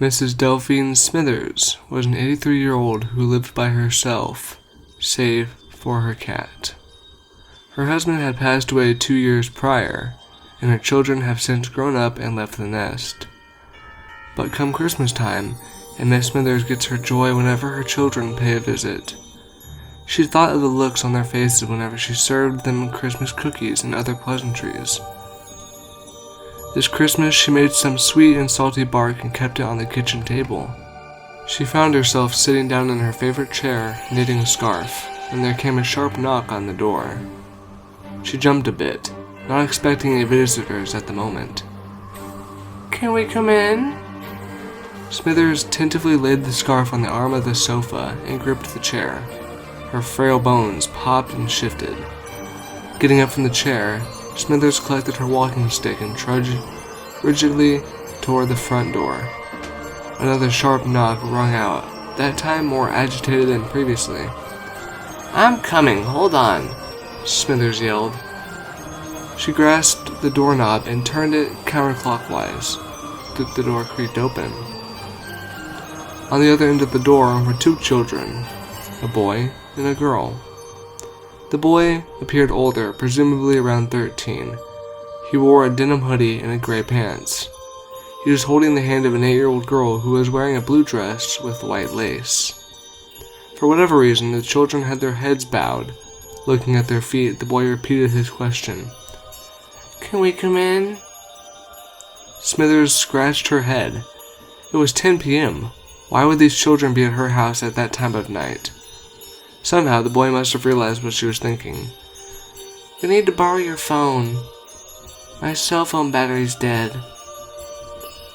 Mrs. Delphine Smithers was an 83-year-old who lived by herself, save for her cat. Her husband had passed away 2 years prior, and her children have since grown up and left the nest. But come Christmas time, and Miss Smithers gets her joy whenever her children pay a visit. She thought of the looks on their faces whenever she served them Christmas cookies and other pleasantries. This Christmas, she made some sweet and salty bark and kept it on the kitchen table. She found herself sitting down in her favorite chair, knitting a scarf, when there came a sharp knock on the door. She jumped a bit, not expecting any visitors at the moment. "Can we come in?" Smithers tentatively laid the scarf on the arm of the sofa and gripped the chair. Her frail bones popped and shifted. Getting up from the chair, Smithers collected her walking stick and trudged rigidly toward the front door. Another sharp knock rung out, that time more agitated than previously. "I'm coming, hold on," Smithers yelled. She grasped the doorknob and turned it counterclockwise. The door creaked open. On the other end of the door were 2 children, a boy and a girl. The boy appeared older, presumably around 13. He wore a denim hoodie and gray pants. He was holding the hand of an 8-year-old girl who was wearing a blue dress with white lace. For whatever reason, the children had their heads bowed. Looking at their feet, the boy repeated his question. "Can we come in?" Smithers scratched her head. It was 10 p.m. Why would these children be at her house at that time of night? Somehow, the boy must have realized what she was thinking. "We need to borrow your phone. My cell phone battery's dead."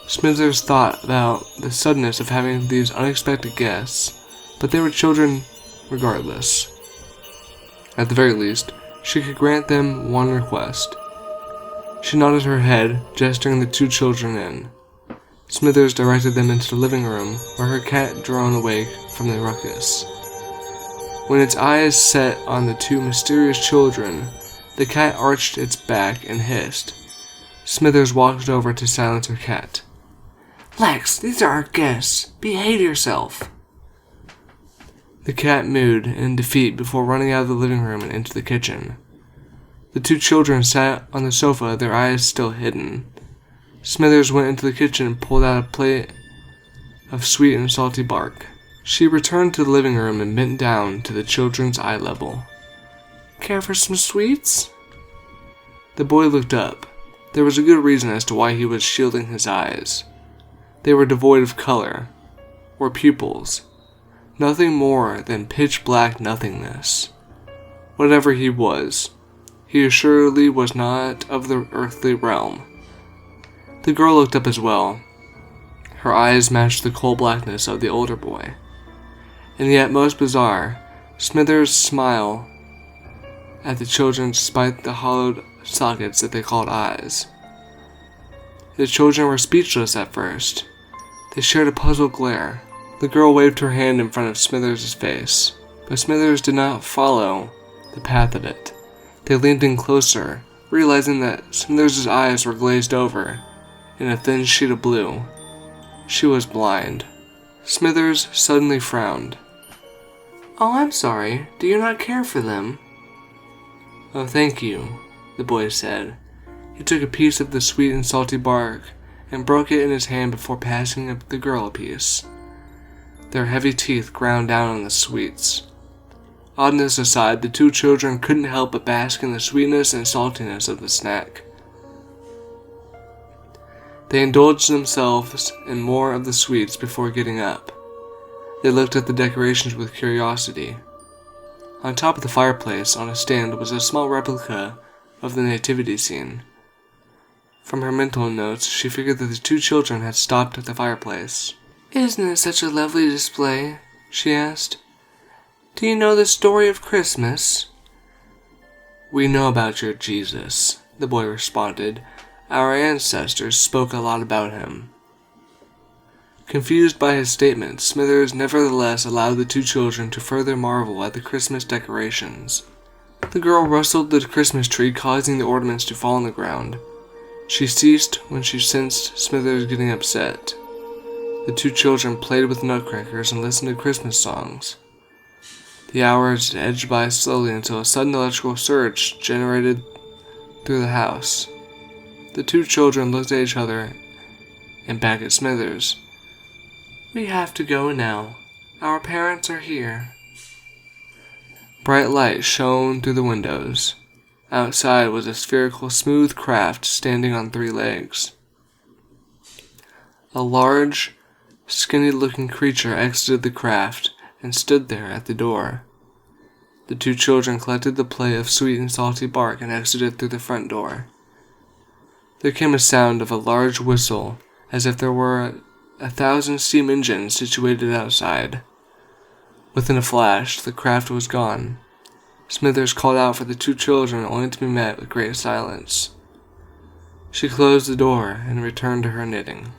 Smithers thought about the suddenness of having these unexpected guests, but they were children regardless. At the very least, she could grant them one request. She nodded her head, gesturing the 2 children in. Smithers directed them into the living room, where her cat droned awake from the ruckus. When its eyes set on the 2 mysterious children, the cat arched its back and hissed. Smithers walked over to silence her cat. "Lex, these are our guests. Behave yourself." The cat mewed in defeat before running out of the living room and into the kitchen. The 2 children sat on the sofa, their eyes still hidden. Smithers went into the kitchen and pulled out a plate of sweet and salty bark. She returned to the living room and bent down to the children's eye level. "Care for some sweets?" The boy looked up. There was a good reason as to why he was shielding his eyes. They were devoid of color, or pupils. Nothing more than pitch-black nothingness. Whatever he was, he assuredly was not of the earthly realm. The girl looked up as well. Her eyes matched the coal blackness of the older boy. And yet, most bizarre, Smithers' smile at the children despite the hollowed sockets that they called eyes. The children were speechless at first. They shared a puzzled glare. The girl waved her hand in front of Smithers' face, but Smithers did not follow the path of it. They leaned in closer, realizing that Smithers' eyes were glazed over in a thin sheet of blue. She was blind. Smithers suddenly frowned. "Oh, I'm sorry. Do you not care for them?" "Oh, thank you," the boy said. He took a piece of the sweet and salty bark and broke it in his hand before passing the girl a piece. Their heavy teeth ground down on the sweets. Oddness aside, the 2 children couldn't help but bask in the sweetness and saltiness of the snack. They indulged themselves in more of the sweets before getting up. They looked at the decorations with curiosity. On top of the fireplace, on a stand, was a small replica of the nativity scene. From her mental notes, she figured that the 2 children had stopped at the fireplace. "Isn't it such a lovely display?" she asked. "Do you know the story of Christmas?" "We know about your Jesus," the boy responded. "Our ancestors spoke a lot about him." Confused by his statement, Smithers nevertheless allowed the 2 children to further marvel at the Christmas decorations. The girl rustled the Christmas tree, causing the ornaments to fall on the ground. She ceased when she sensed Smithers getting upset. The two children played with nutcrackers and listened to Christmas songs. The hours edged by slowly until a sudden electrical surge generated through the house. The two children looked at each other and back at Smithers. "We have to go now. Our parents are here." Bright light shone through the windows. Outside was a spherical, smooth craft standing on 3 legs. A large, skinny-looking creature exited the craft and stood there at the door. The two children collected the plate of sweet and salty bark and exited through the front door. There came a sound of a large whistle, as if there were 1,000 steam engines situated outside. Within a flash, the craft was gone. Smithers called out for the two children, only to be met with great silence. She closed the door and returned to her knitting.